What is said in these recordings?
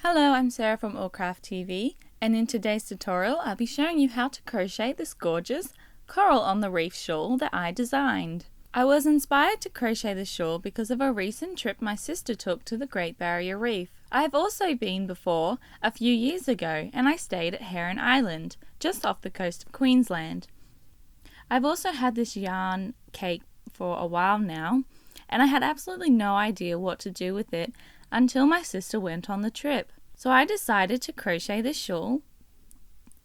Hello, I'm Sarah from Allcraft TV, and in today's tutorial I'll be showing you how to crochet this gorgeous coral on the reef shawl that I designed. I was inspired to crochet the shawl because of a recent trip my sister took to the Great Barrier Reef. I have also been before a few years ago, and I stayed at Heron Island, just off the coast of Queensland. I've also had this yarn cake for a while now, and I had absolutely no idea what to do with it until my sister went on the trip. So I decided to crochet this shawl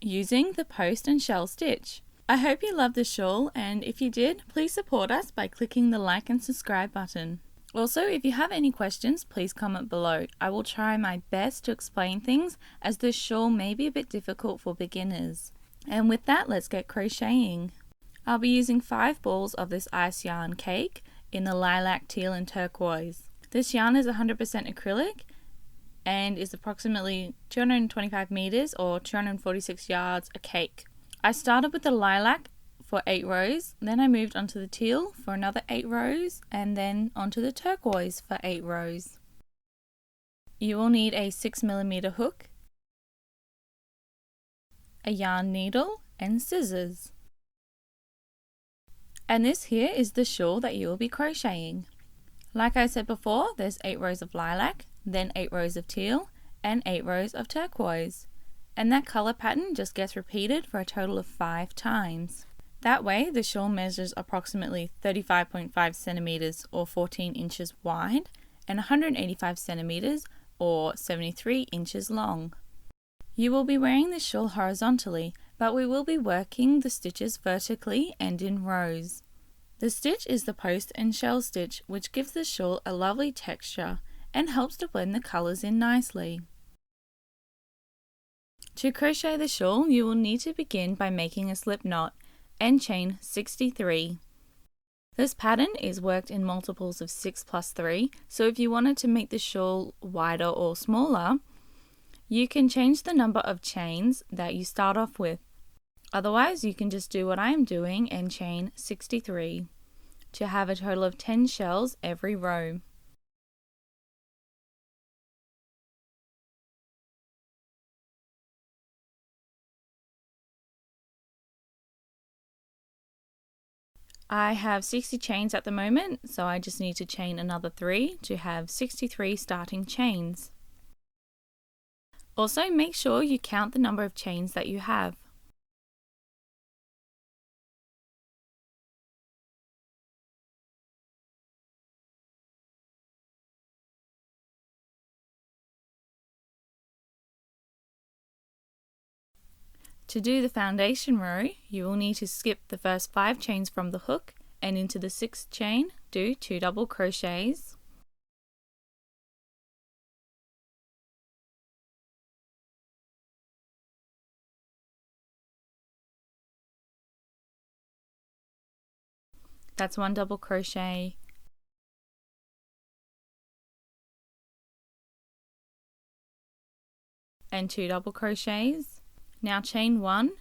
using the post and shell stitch. I hope you loved the shawl, and if you did, please support us by clicking the like and subscribe button. Also, if you have any questions, please comment below. I will try my best to explain things, as this shawl may be a bit difficult for beginners. And with that, let's get crocheting. I'll be using 5 balls of this ice yarn cake in the lilac, teal and turquoise. This yarn is 100% acrylic and is approximately 225 meters or 246 yards a cake. I started with the lilac for 8 rows, then I moved onto the teal for another 8 rows, and then onto the turquoise for 8 rows. You will need a 6mm hook, a yarn needle and scissors. And this here is the shawl that you will be crocheting. Like I said before, there's 8 rows of lilac, then 8 rows of teal, and 8 rows of turquoise. And that color pattern just gets repeated for a total of 5 times. That way, the shawl measures approximately 35.5 centimeters or 14 inches wide, and 185 centimeters or 73 inches long. You will be wearing the shawl horizontally, but we will be working the stitches vertically and in rows. The stitch is the post and shell stitch, which gives the shawl a lovely texture and helps to blend the colours in nicely. To crochet the shawl, you will need to begin by making a slip knot and chain 63. This pattern is worked in multiples of 6 plus 3, so if you wanted to make the shawl wider or smaller, you can change the number of chains that you start off with. Otherwise, you can just do what I am doing and chain 63 to have a total of 10 shells every row. I have 60 chains at the moment, so I just need to chain another 3 to have 63 starting chains. Also, make sure you count the number of chains that you have. To do the foundation row, you will need to skip the first 5 chains from the hook, and into the 6th chain, do 2 double crochets. That's 1 double crochet, and 2 double crochets. Now chain 1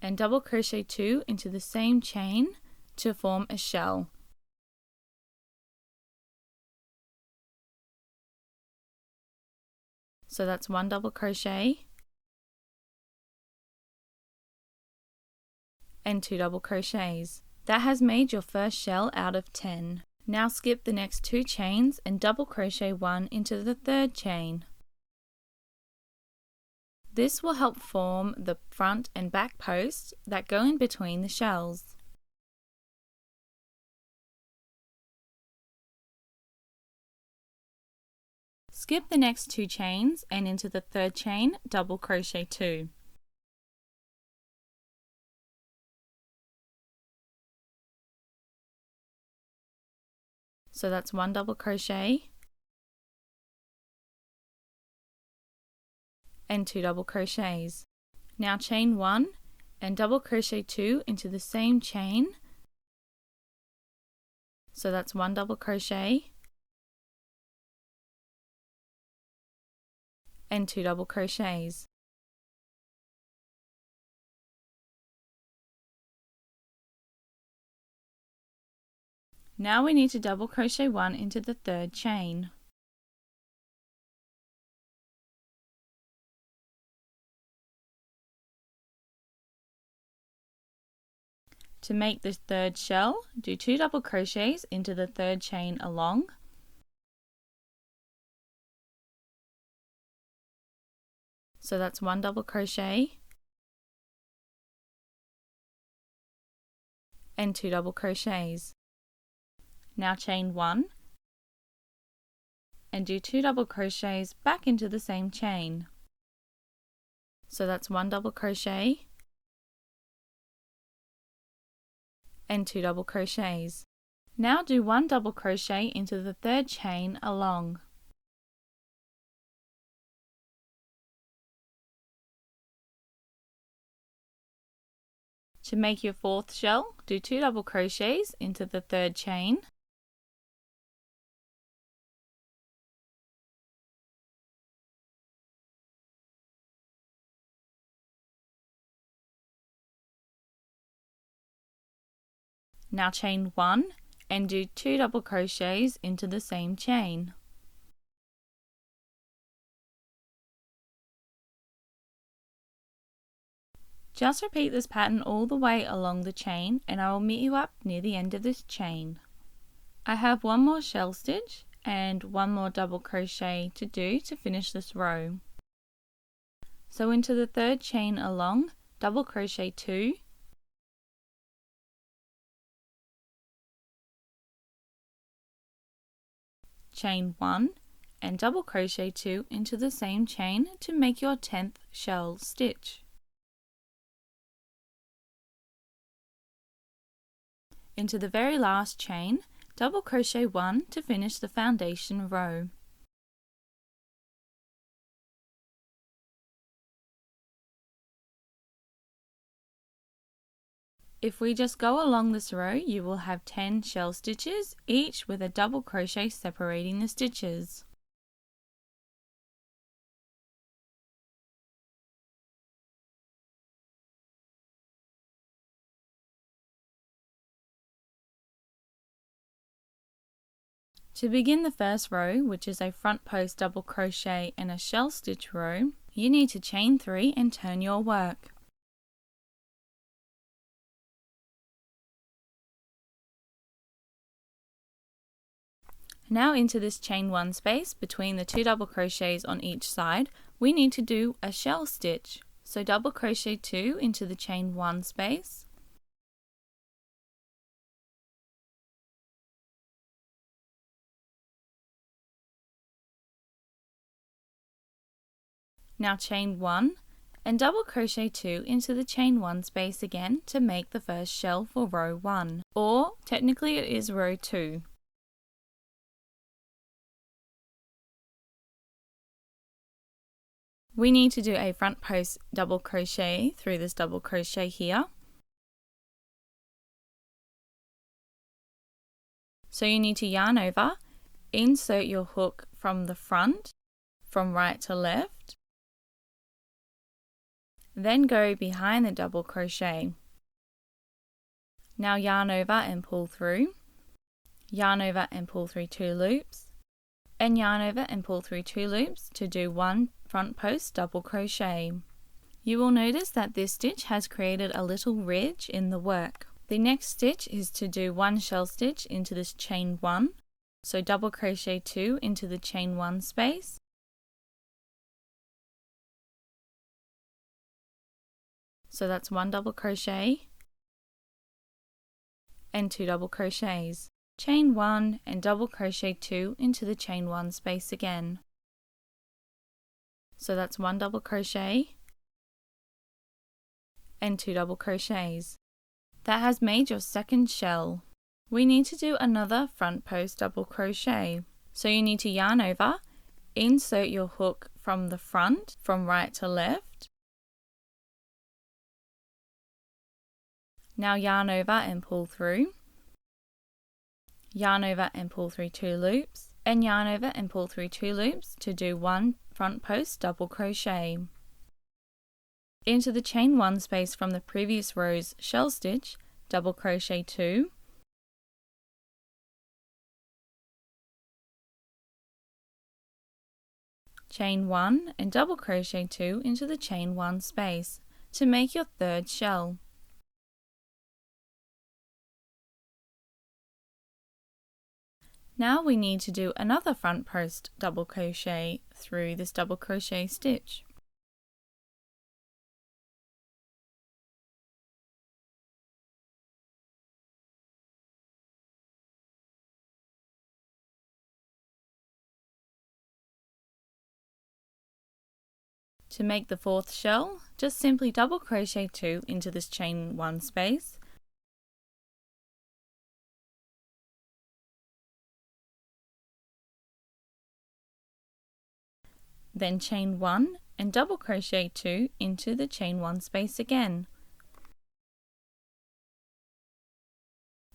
and double crochet 2 into the same chain to form a shell. So that's 1 double crochet and 2 double crochets. That has made your first shell out of 10. Now skip the next 2 chains and double crochet 1 into the 3rd chain. This will help form the front and back posts that go in between the shells. Skip the next 2 chains and into the 3rd chain, double crochet 2. So that's 1 double crochet and 2 double crochets. Now chain 1 and double crochet 2 into the same chain. So that's 1 double crochet and 2 double crochets. Now we need to double crochet 1 into the 3rd chain. To make this third shell, do 2 double crochets into the third chain along. So that's 1 double crochet and 2 double crochets. Now chain 1 and do 2 double crochets back into the same chain. So that's 1 double crochet and 2 double crochets. Now do 1 double crochet into the third chain along. To make your fourth shell, do 2 double crochets into the third chain. Now chain 1 and do 2 double crochets into the same chain. Just repeat this pattern all the way along the chain and I will meet you up near the end of this chain. I have one more shell stitch and one more double crochet to do to finish this row. So into the third chain along, double crochet 2, chain 1 and double crochet 2 into the same chain to make your 10th shell stitch. Into the very last chain, double crochet 1 to finish the foundation row. If we just go along this row, you will have 10 shell stitches, each with a double crochet separating the stitches. To begin the first row, which is a front post double crochet and a shell stitch row, you need to chain 3 and turn your work. Now into this chain 1 space between the 2 double crochets on each side, we need to do a shell stitch. So double crochet 2 into the chain 1 space. Now chain 1 and double crochet 2 into the chain 1 space again to make the first shell for row 1, or technically it is row 2. We need to do a front post double crochet through this double crochet here. So you need to yarn over, insert your hook from the front, from right to left, then go behind the double crochet. Now yarn over and pull through, yarn over and pull through 2 loops, and yarn over and pull through 2 loops to do 1 front post double crochet. You will notice that this stitch has created a little ridge in the work. The next stitch is to do 1 shell stitch into this chain 1, so double crochet 2 into the chain 1 space, so that's 1 double crochet and 2 double crochets. Chain 1 and double crochet 2 into the chain 1 space again. So that's 1 double crochet and 2 double crochets. That has made your second shell. We need to do another front post double crochet. So you need to yarn over, insert your hook from the front, from right to left. Now yarn over and pull through. Yarn over and pull through 2 loops, and yarn over and pull through 2 loops to do 1 front post double crochet. Into the chain 1 space from the previous row's shell stitch, double crochet 2, chain 1 and double crochet 2 into the chain 1 space to make your third shell. Now we need to do another front post double crochet through this double crochet stitch. To make the fourth shell, just simply double crochet 2 into this chain 1 space, then chain 1 and double crochet 2 into the chain 1 space again.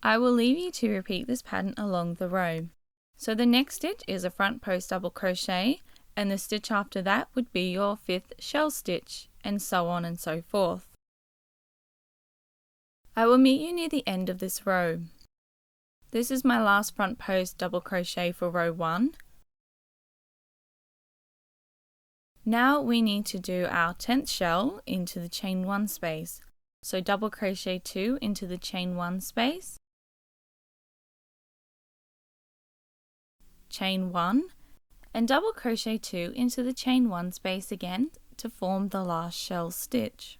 I will leave you to repeat this pattern along the row. So the next stitch is a front post double crochet, and the stitch after that would be your 5th shell stitch, and so on and so forth. I will meet you near the end of this row. This is my last front post double crochet for row 1. Now we need to do our 10th shell into the chain 1 space. So double crochet 2 into the chain 1 space, chain 1, and double crochet 2 into the chain 1 space again to form the last shell stitch.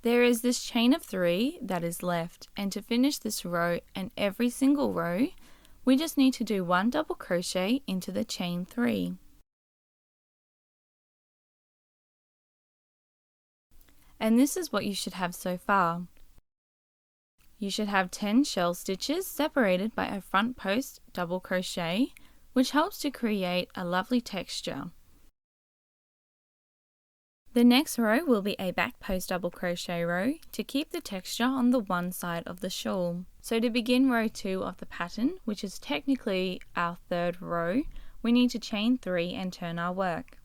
There is this chain of 3 that is left, and to finish this row and every single row, we just need to do 1 double crochet into the chain 3. And this is what you should have so far. You should have 10 shell stitches separated by a front post double crochet, which helps to create a lovely texture. The next row will be a back post double crochet row to keep the texture on the one side of the shawl. So to begin row 2 of the pattern, which is technically our 3rd row, we need to chain 3 and turn our work.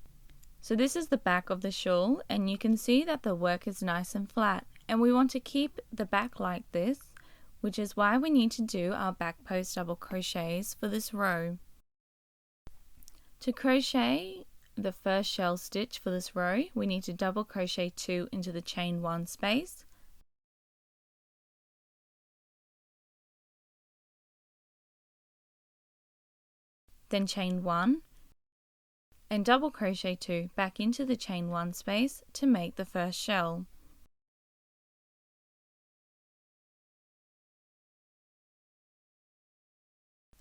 So this is the back of the shawl, and you can see that the work is nice and flat, and we want to keep the back like this, which is why we need to do our back post double crochets for this row. To crochet the first shell stitch for this row, we need to double crochet 2 into the chain 1 space, then chain 1, and double crochet 2 back into the chain 1 space to make the first shell.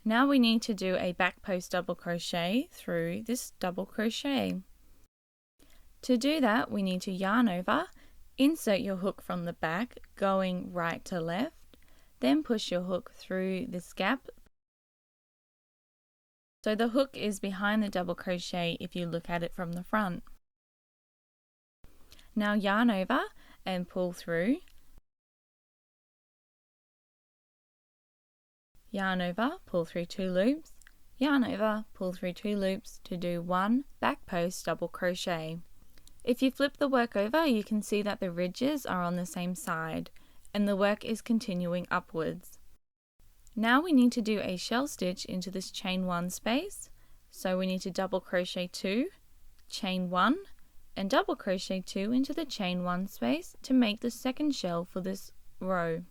Now we need to do a back post double crochet through this double crochet. To do that, we need to yarn over, insert your hook from the back going right to left, then push your hook through this gap. So the hook is behind the double crochet if you look at it from the front. Now yarn over and pull through. Yarn over, pull through 2 loops, yarn over, pull through 2 loops to do 1 back post double crochet. If you flip the work over, you can see that the ridges are on the same side and the work is continuing upwards. Now we need to do a shell stitch into this chain 1 space, so we need to double crochet 2, chain 1, and double crochet 2 into the chain 1 space to make the second shell for this row.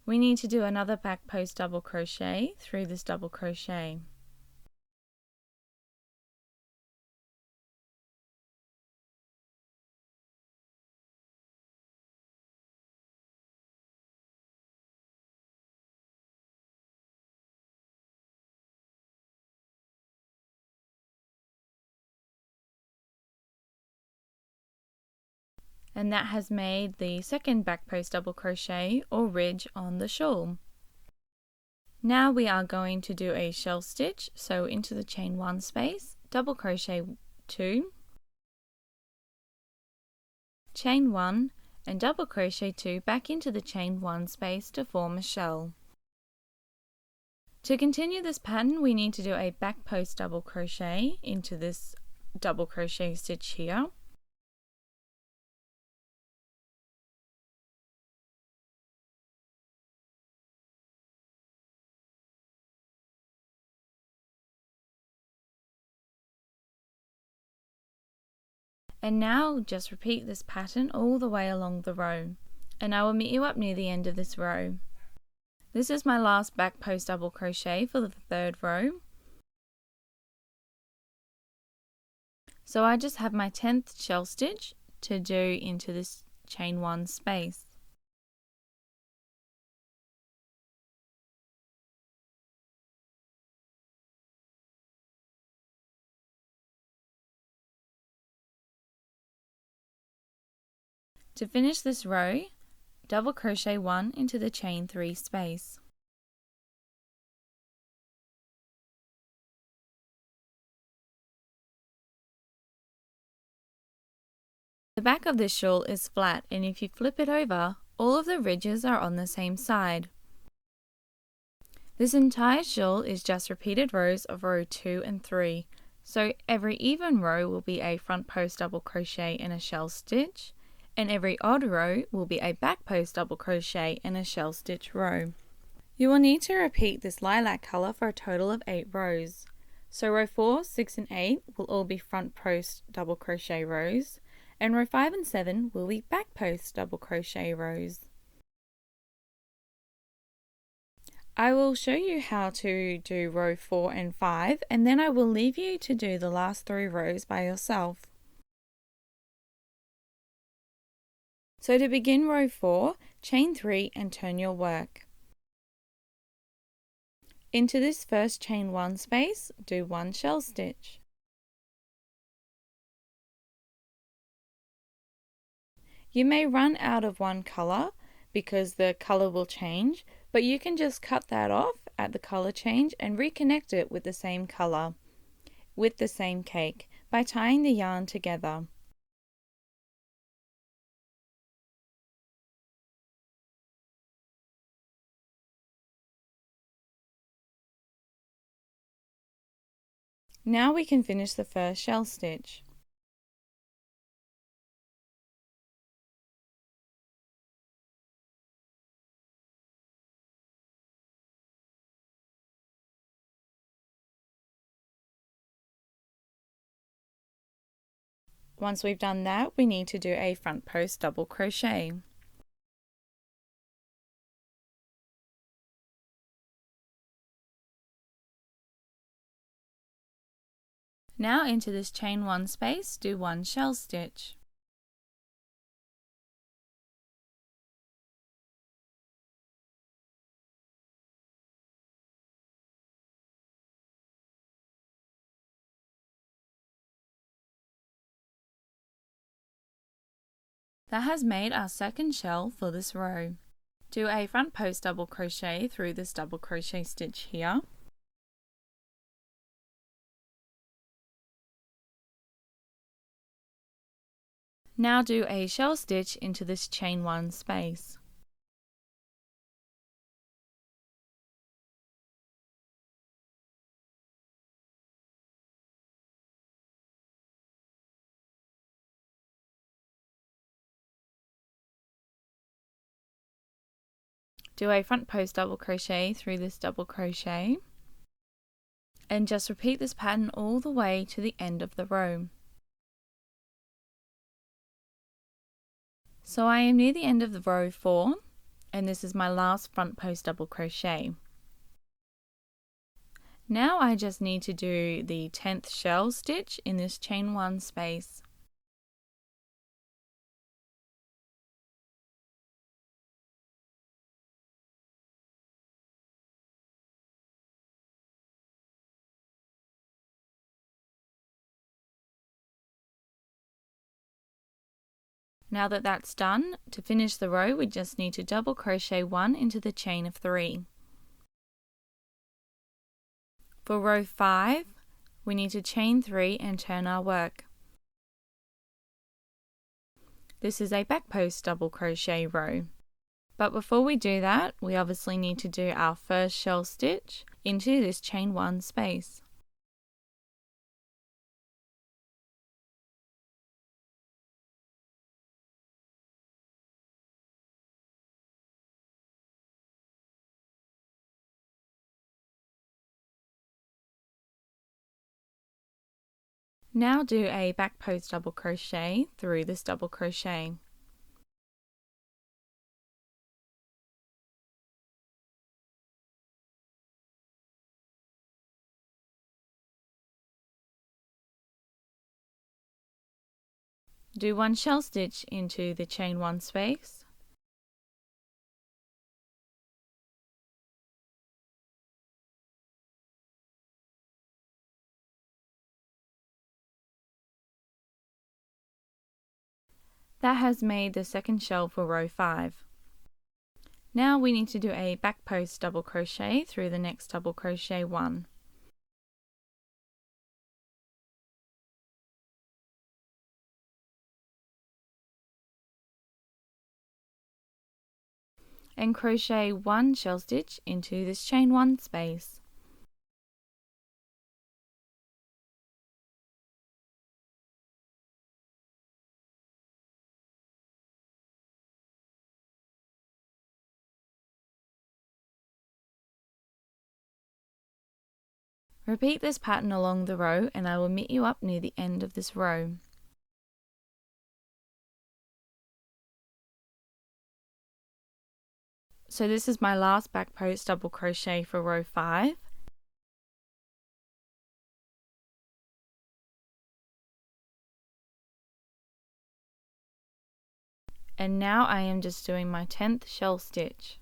We need to do another back post double crochet through this double crochet. And that has made the second back post double crochet or ridge on the shawl. Now we are going to do a shell stitch, so into the chain 1 space, double crochet 2, chain 1, and double crochet 2 back into the chain 1 space to form a shell. To continue this pattern, we need to do a back post double crochet into this double crochet stitch here. And now just repeat this pattern all the way along the row. and I will meet you up near the end of this row. This is my last back post double crochet for the third row. So I just have my 10th shell stitch to do into this chain 1 space. To finish this row, double crochet 1 into the chain 3 space. The back of this shawl is flat, and if you flip it over, all of the ridges are on the same side. This entire shawl is just repeated rows of row 2 and 3, so every even row will be a front post double crochet and a shell stitch, and every odd row will be a back post double crochet and a shell stitch row. You will need to repeat this lilac colour for a total of 8 rows. So row 4, 6 and 8 will all be front post double crochet rows, and row 5 and 7 will be back post double crochet rows. I will show you how to do row 4 and 5, and then I will leave you to do the last 3 rows by yourself. So to begin row 4, chain 3 and turn your work. Into this first chain 1 space, do 1 shell stitch. You may run out of one colour because the colour will change, but you can just cut that off at the colour change and reconnect it with the same colour, with the same cake, by tying the yarn together. Now we can finish the first shell stitch. Once we've done that, we need to do a front post double crochet. Now into this chain 1 space, do 1 shell stitch. That has made our second shell for this row. Do a front post double crochet through this double crochet stitch here. Now do a shell stitch into this chain 1 space. Do a front post double crochet through this double crochet, and just repeat this pattern all the way to the end of the row. So I am near the end of the row 4, and this is my last front post double crochet. Now I just need to do the 10th shell stitch in this chain 1 space. Now that that's done, to finish the row we just need to double crochet 1 into the chain of 3. For row 5, we need to chain 3 and turn our work. This is a back post double crochet row. But before we do that, we obviously need to do our first shell stitch into this chain 1 space. Now do a back post double crochet through this double crochet. Do one shell stitch into the chain 1 space, that has made the second shell for row 5. Now we need to do a back post double crochet through the next double crochet 1. And crochet 1 shell stitch into this chain 1 space. Repeat this pattern along the row and I will meet you up near the end of this row. So this is my last back post double crochet for row 5. And now I am just doing my 10th shell stitch.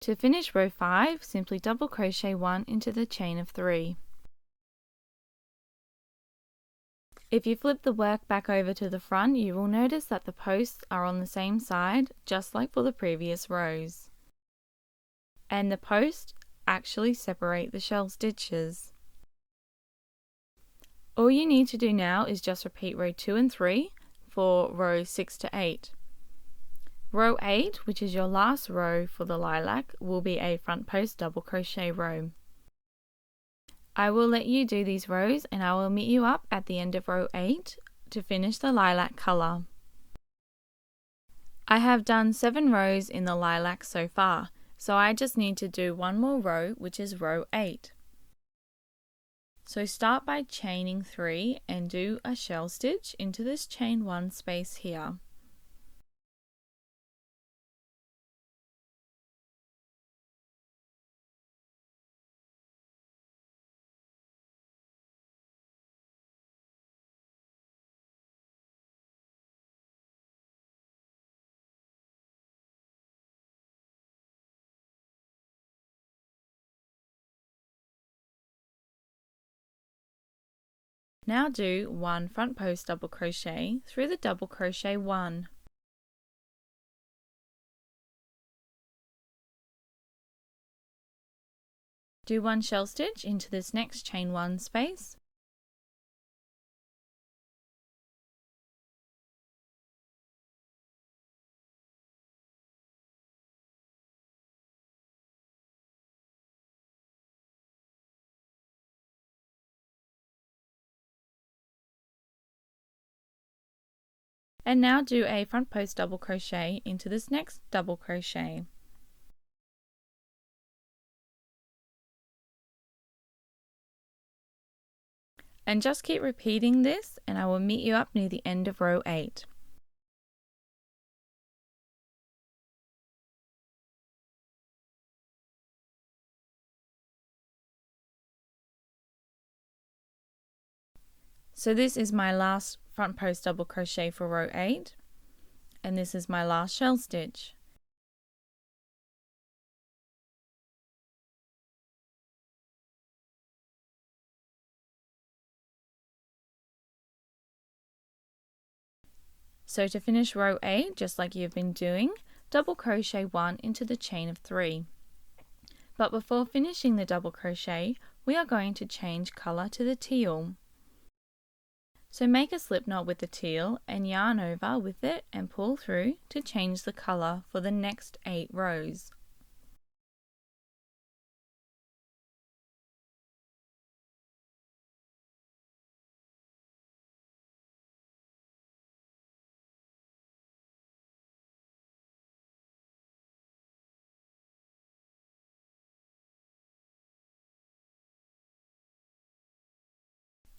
To finish row 5, simply double crochet 1 into the chain of 3. If you flip the work back over to the front, you will notice that the posts are on the same side, just like for the previous rows. And the posts actually separate the shell stitches. All you need to do now is just repeat row 2 and 3 for rows 6 to 8. Row 8, which is your last row for the lilac, will be a front post double crochet row. I will let you do these rows and I will meet you up at the end of row 8 to finish the lilac colour. I have done 7 rows in the lilac so far, so I just need to do one more row, which is row 8. So start by chaining 3 and do a shell stitch into this chain 1 space here. Now do one front post double crochet through the double crochet 1. Do one shell stitch into this next chain 1 space. And now do a front post double crochet into this next double crochet. And just keep repeating this and I will meet you up near the end of row 8. So this is my last front post double crochet for row 8 and this is my last shell stitch. So to finish row 8, just like you've been doing, double crochet 1 into the chain of 3. But before finishing the double crochet, we are going to change colour to the teal. So make a slip knot with the teal and yarn over with it and pull through to change the colour for the next 8 rows.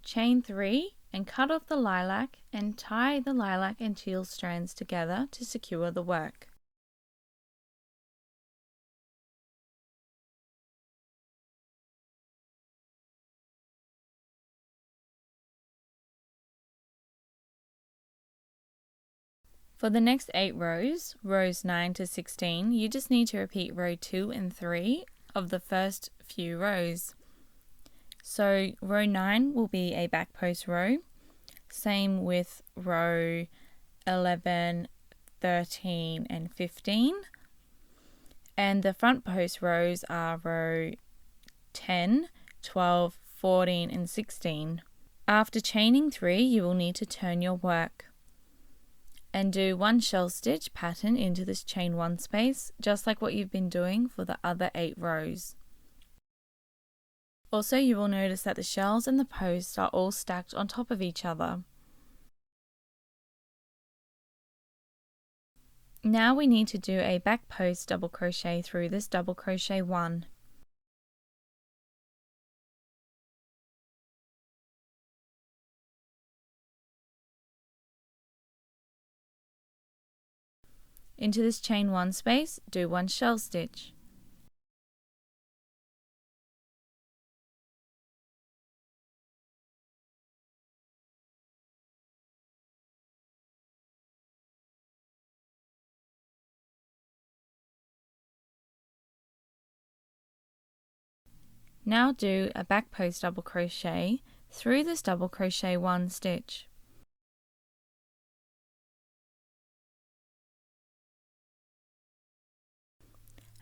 Chain 3 and cut off the lilac and tie the lilac and teal strands together to secure the work. For the next 8 rows, rows 9 to 16, you just need to repeat row 2 and 3 of the first few rows. So row 9 will be a back post row, same with row 11, 13 and 15, and the front post rows are row 10, 12, 14 and 16. After chaining 3, you will need to turn your work and do 1 shell stitch pattern into this chain 1 space, just like what you've been doing for the other 8 rows. Also, you will notice that the shells and the posts are all stacked on top of each other. Now we need to do a back post double crochet through this double crochet 1. Into this chain 1 space, do 1 shell stitch. Now do a back post double crochet through this double crochet 1 stitch.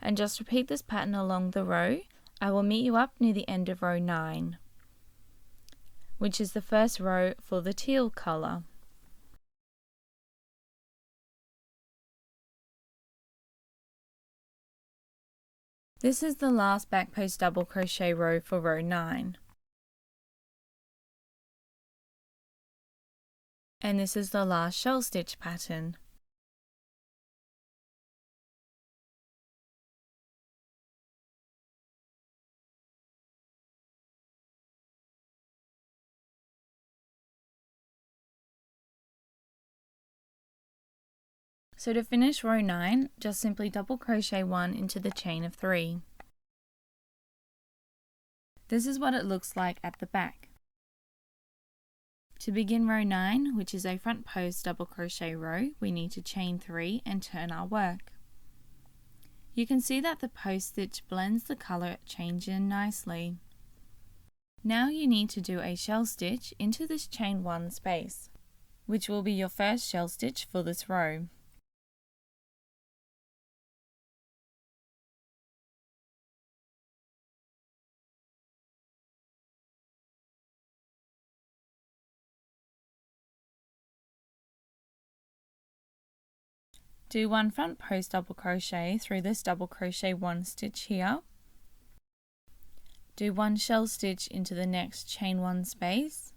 And just repeat this pattern along the row. I will meet you up near the end of row 9, which is the first row for the teal colour. This is the last back post double crochet row for row 9. And this is the last shell stitch pattern. So to finish row 9, just simply double crochet 1 into the chain of 3. This is what it looks like at the back. To begin row 9, which is a front post double crochet row, we need to chain 3 and turn our work. You can see that the post stitch blends the colour change in nicely. Now you need to do a shell stitch into this chain 1 space, which will be your first shell stitch for this row. Do 1 front post double crochet through this double crochet 1 stitch here. Do 1 shell stitch into the next chain 1 space.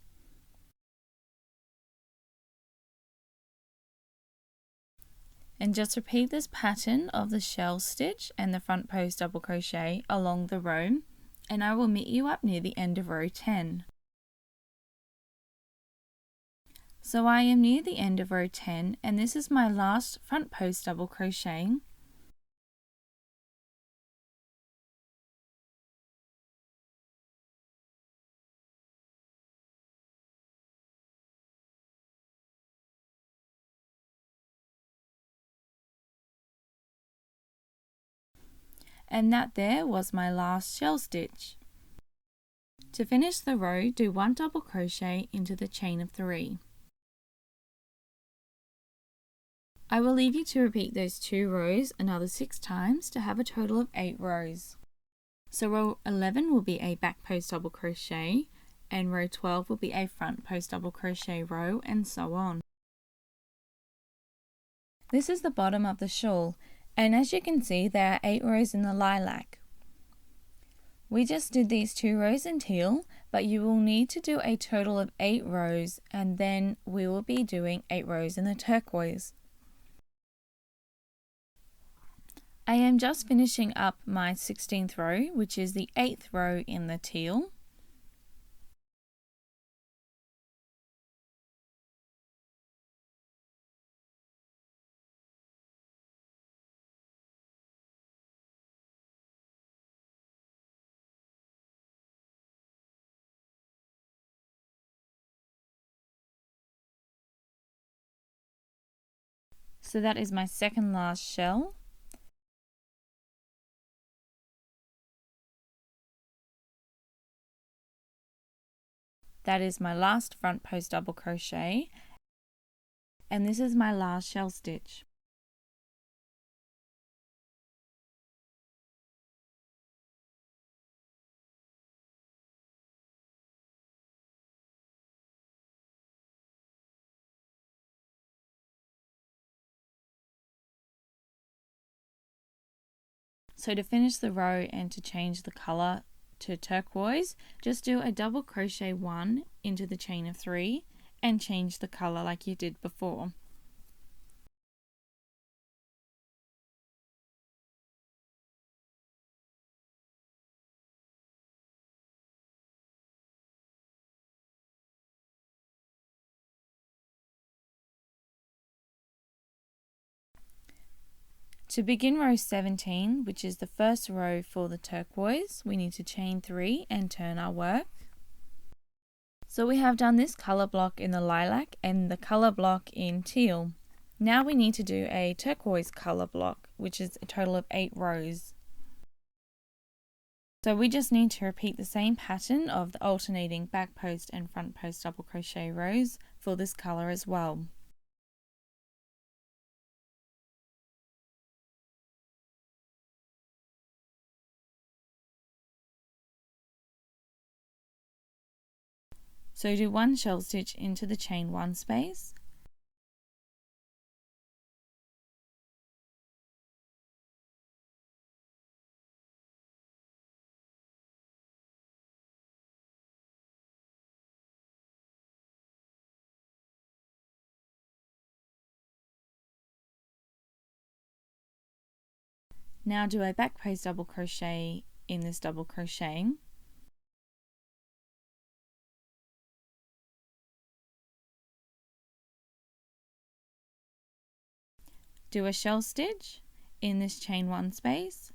And just repeat this pattern of the shell stitch and the front post double crochet along the row, and I will meet you up near the end of row 10. So I am near the end of row 10, and this is my last front post double crochet. And that there was my last shell stitch. To finish the row, do 1 double crochet into the chain of 3. I will leave you to repeat those 2 rows another 6 times to have a total of 8 rows. So row 11 will be a back post double crochet, and row 12 will be a front post double crochet row, and so on. This is the bottom of the shawl, and as you can see there are 8 rows in the lilac. We just did these 2 rows in teal, but you will need to do a total of 8 rows, and then we will be doing 8 rows in the turquoise. I am just finishing up my 16th row, which is the 8th row in the teal. So that is my second last shell. That is my last front post double crochet, and this is my last shell stitch. So to finish the row and to change the colour to turquoise, just do a double crochet 1 into the chain of 3 and change the colour like you did before. To begin row 17, which is the first row for the turquoise, we need to chain 3 and turn our work. So we have done this colour block in the lilac and the colour block in teal. Now we need to do a turquoise colour block, which is a total of 8 rows. So we just need to repeat the same pattern of the alternating back post and front post double crochet rows for this colour as well. So do 1 shell stitch into the chain 1 space, now do a back post double crochet in this double crocheting. Do a shell stitch in this chain 1 space,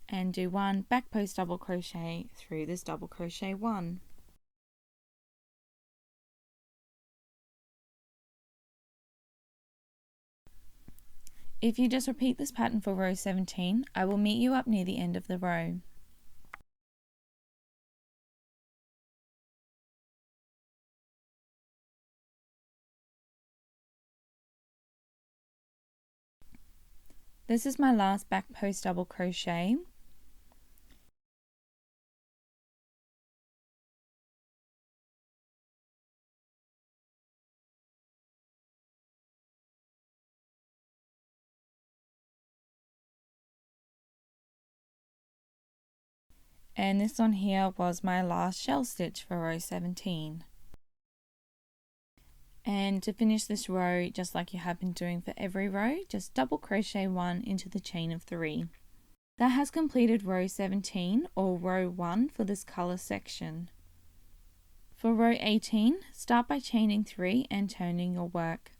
and do 1 back post double crochet through this double crochet 1. If you just repeat this pattern for row 17, I will meet you up near the end of the row. This is my last back post double crochet. And this one here was my last shell stitch for row 17. And to finish this row, just like you have been doing for every row, just double crochet 1 into the chain of 3. That has completed row 17 or row 1 for this colour section. For row 18, start by chaining 3 and turning your work.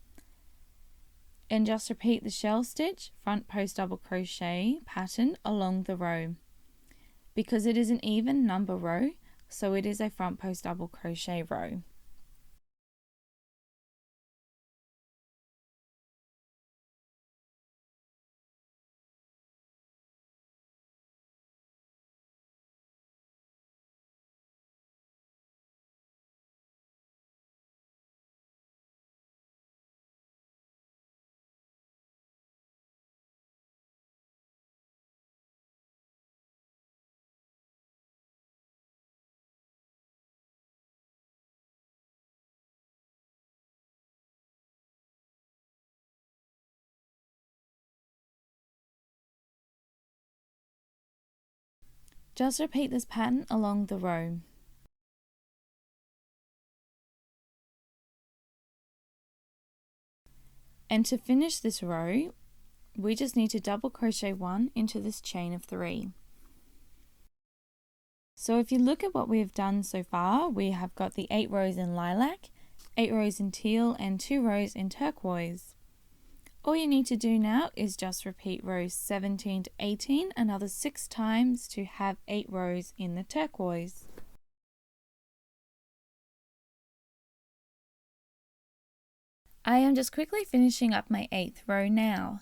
And just repeat the shell stitch, front post double crochet pattern along the row. Because it is an even number row, so it is a front post double crochet row. Just repeat this pattern along the row. And to finish this row, we just need to double crochet 1 into this chain of 3. So if you look at what we have done so far, we have got the 8 rows in lilac, 8 rows in teal and 2 rows in turquoise. All you need to do now is just repeat rows 17 to 18 another 6 times to have 8 rows in the turquoise. I am just quickly finishing up my 8th row now.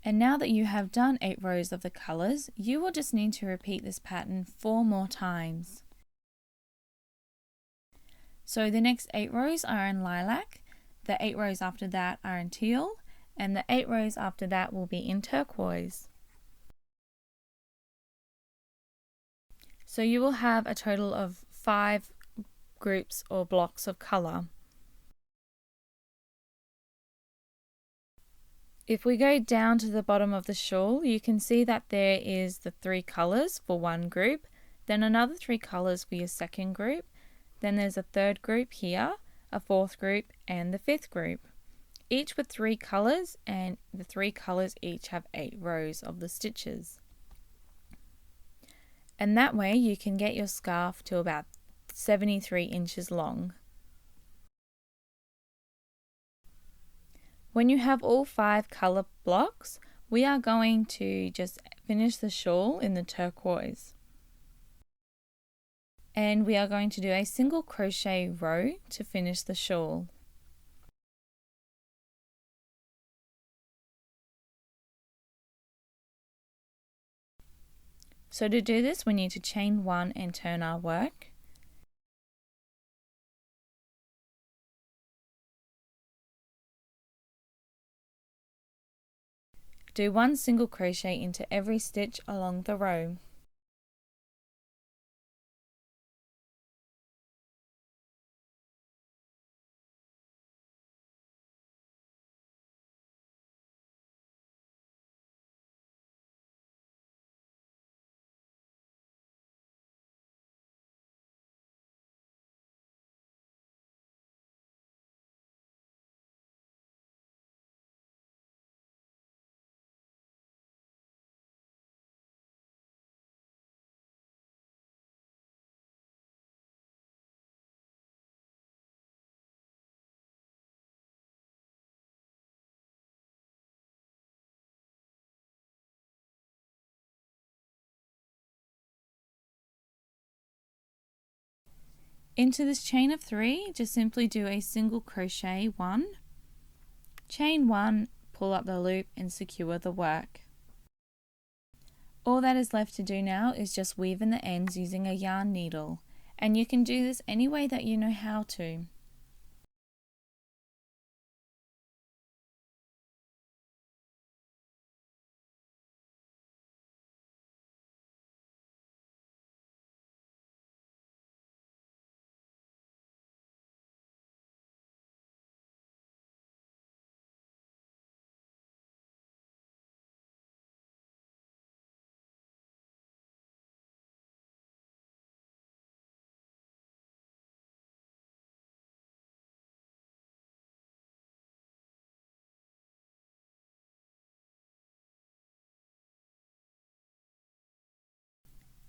And now that you have done 8 rows of the colours, you will just need to repeat this pattern 4 more times. So the next 8 rows are in lilac, the 8 rows after that are in teal, and the 8 rows after that will be in turquoise. So you will have a total of 5 groups or blocks of colour. If we go down to the bottom of the shawl, you can see that there is the 3 colours for one group, then another 3 colours for your second group, then there's a third group here, a fourth group, and the fifth group. Each with 3 colours, and the 3 colours each have 8 rows of the stitches. And that way you can get your scarf to about 73 inches long. When you have all 5 colour blocks, we are going to just finish the shawl in the turquoise. And we are going to do a single crochet row to finish the shawl. So to do this, we need to chain 1 and turn our work. Do 1 single crochet into every stitch along the row. Into this chain of 3, just simply do a single crochet 1, chain 1, pull up the loop and secure the work. All that is left to do now is just weave in the ends using a yarn needle, and you can do this any way that you know how to.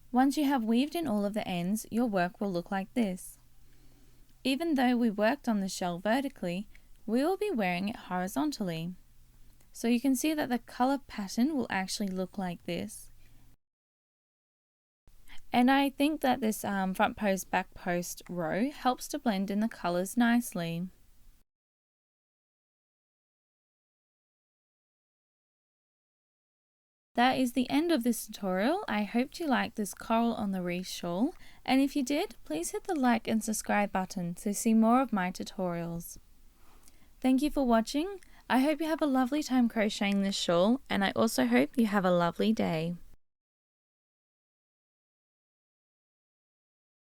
Once you have weaved in all of the ends, your work will look like this. Even though we worked on the shell vertically, we will be wearing it horizontally. So you can see that the colour pattern will actually look like this. And I think that this front post back post row helps to blend in the colours nicely. That is the end of this tutorial. I hope you liked this coral on the reef shawl, and if you did, please hit the like and subscribe button to see more of my tutorials. Thank you for watching. I hope you have a lovely time crocheting this shawl, and I also hope you have a lovely day.